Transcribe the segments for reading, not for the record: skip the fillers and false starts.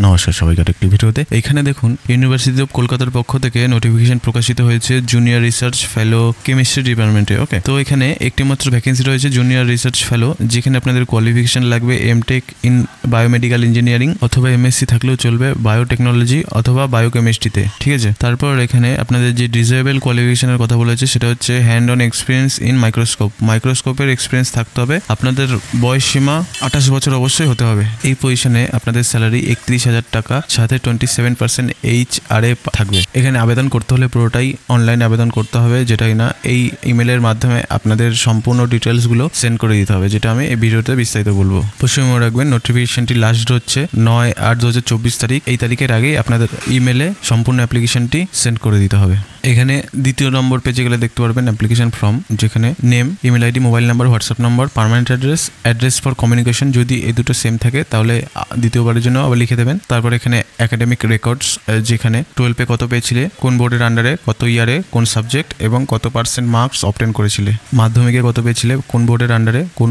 নমস্কার সবাইকে আরেকটি ভিডিওতে। এখানে দেখুন ইউনিভার্সিটি অফ কলকাতার পক্ষ থেকে নোটিফিকেশন প্রকাশিত হয়েছে জুনিয়র রিসার্চ ফেলো কেমিস্ট্রি ডিপার্টমেন্টে। ওকে, তো এখানে একটি মাত্র ভ্যাকেন্সি রয়েছে জুনিয়র রিসার্চ ফেলো, যেখানে আপনাদের কোয়ালিফিকেশন লাগবে এমটেক ইন বায়োমেডিক্যাল ইঞ্জিনিয়ারিং অথবা এমএসসি থাকলেও চলবে বায়োটেকনোলজি অথবা বায়োকেমিস্ট্রিতে। ঠিক আছে, তারপর এখানে আপনাদের যে ডিজেবল কোয়ালিফিকেশনের কথা বলেছে সেটা হচ্ছে হ্যান্ড অন এক্সপিরিয়েন্স ইন মাইক্রোস্কোপের এক্সপিরিয়েন্স থাকতে হবে। আপনাদের বয়স সীমা 28 বছর অবশ্যই হতে হবে। এই পজিশনে আপনাদের স্যালারি 31,000 টাকা, সাথে 27% HRA থাকবে। এখানে আবেদন করতে হলে পুরোটাই অনলাইনে আবেদন করতে হবে, যেটা না এই ইমেলের মাধ্যমে আপনাদের সম্পূর্ণ ডিটেলসগুলো সেন্ড করে দিতে হবে, যেটা আমি এই ভিডিওতে বিস্তারিত বলবো। অবশ্যই মনে রাখবেন নোটিফিকেশনটি লাস্ট হচ্ছে 9/8/2024 তারিখ। এই তারিখের আগেই আপনাদের ইমেলে সম্পূর্ণ অ্যাপ্লিকেশনটি সেন্ড করে দিতে হবে। এখানে দ্বিতীয় নম্বর পেজে গেলে দেখতে পারবেন অ্যাপ্লিকেশন ফর্ম, যেখানে name, email ID, mobile number, WhatsApp number, permanent address for communication, যদি এই দুটো সেম থাকে তাহলে দ্বিতীয়বারের জন্য আবার লিখে দেবেন। তারপর এখানে একাডেমিক রেকর্ডস, যেখানে 12-এ কত পেয়েছিলে, কোন বোর্ডের আন্ডারে, কত ইয়ারে, কোন সাবজেক্ট এবং কত % মার্কস অবটেন করেছিলে। মাধ্যমিকে কত পেয়েছিলে, কোন বোর্ডের আন্ডারে, কোন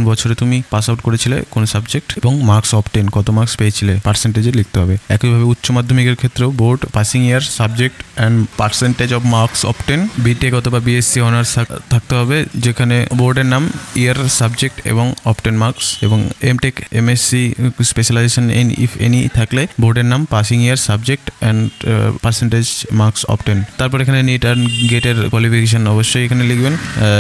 বছরে তুমি পাস আউট করেছিলে, কোন সাবজেক্ট এবং মার্কস অবটেন কত মার্কস পেয়েছিলে পার্সেন্টেজে লিখতে হবে। একইভাবে উচ্চ মাধ্যমিকের ক্ষেত্রেও board, passing year, subject and percentage of marks obtain. BTech অথবা বিএসসি অনার্স থাকতে হবে, যেখানে বোর্ডের নাম, ইয়ার, সাবজেক্ট এবং অবটেন মার্কস। এবং MTech, MSc, specialization in if any থাকলে বোর্ডের নাম, passing year, subject and percentage marks obtain. তারপর এখানে নিট অ্যান্ড গেটের কোয়ালিফিকেশন অবশ্যই এখানে লিখবেন।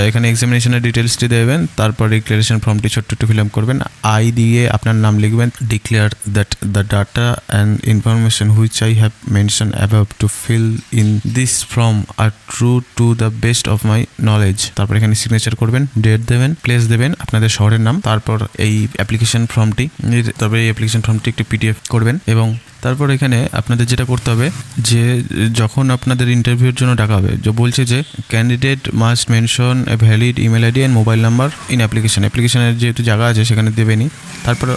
এখানে এক্সামিনেশনের ডিটেলসটি দেবেন। তারপর ডিক্লারেশন ফর্মটি ছোট্ট একটু ফিল আপ করবেন। আই দিয়ে আপনার নাম লিখবেন। Declare that the data and information which I have mention above to fill in this form are true to the best of my knowledge. তারপর এখানে সিগনেচার করবেন, ডেট দেবেন, প্লেস দেবেন, আপনাদের শহরের নাম। তারপর এই অ্যাপ্লিকেশন ফর্মটি একটি PDF করবেন। এবং তারপর এখানে আপনাদের যেটা করতে হবে, যে যখন আপনাদের ইন্টারভিউর জন্য ডাকা হবে, যে বলছে যে candidate must mention a valid email ID and mobile number in অ্যাপ্লিকেশনের যেহেতু জায়গা আছে সেখানে দেবেনি। তারপর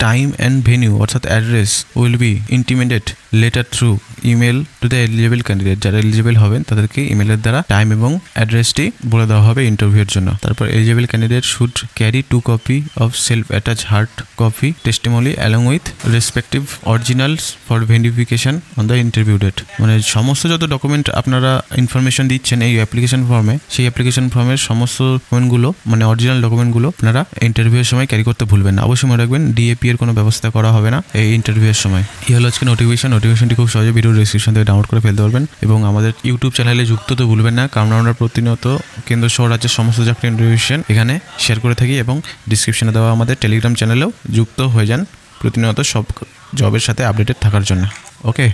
টাইম অ্যান্ড ভেনিউ অর্থাৎ address will be intimated letter through email to the eligible candidate. যারা এলিজিবল হবেন তাদেরকে ইমেলের দ্বারা টাইম এবং অ্যাড্রেসটি বলে দেওয়া হবে ইন্টারভিউর জন্য। তারপর eligible candidate should carry 2 copy of self attach hard copy testimony along with respective originals for verification on the interview date. মানে সমস্ত যত ডকুমেন্ট আপনারা ইনফরমেশন দিচ্ছেন এই অ্যাপ্লিকেশন ফর্মে, সেই অ্যাপ্লিকেশন ফর্মের সমস্ত ডকুমেন্টগুলো, মানে অরিজিনাল ডকুমেন্টগুলো আপনারা ইন্টারভিউয়ের সময় ক্যারি করতে ভুলবেন না। অবশ্যই মনে রাখবেন DAP এর কোনো ব্যবস্থা করা হবে না এই ইন্টারভিউয়ের সময়। এই হলো আজকে নোটিফিকেশনটি খুব সহজে ভিডিও ডেসক্রিপশন থেকে ডাউনলোড করে ফেলতে পারবেন। এবং আমাদের ইউটিউব চ্যানেলে যুক্ত তো ভুলবেন না, কারণ আমরা প্রতিনিয়ত কেন্দ্র সহ রাজ্যের সমস্ত চাকরি নোটিফিকেশন এখানে শেয়ার করে থাকি। এবং ডিসক্রিপশনে দেওয়া আমাদের টেলিগ্রাম চ্যানেলেও যুক্ত হয়ে যান প্রতিনিয়ত সব জবের সাথে আপডেটেড থাকার জন্য। ওকে।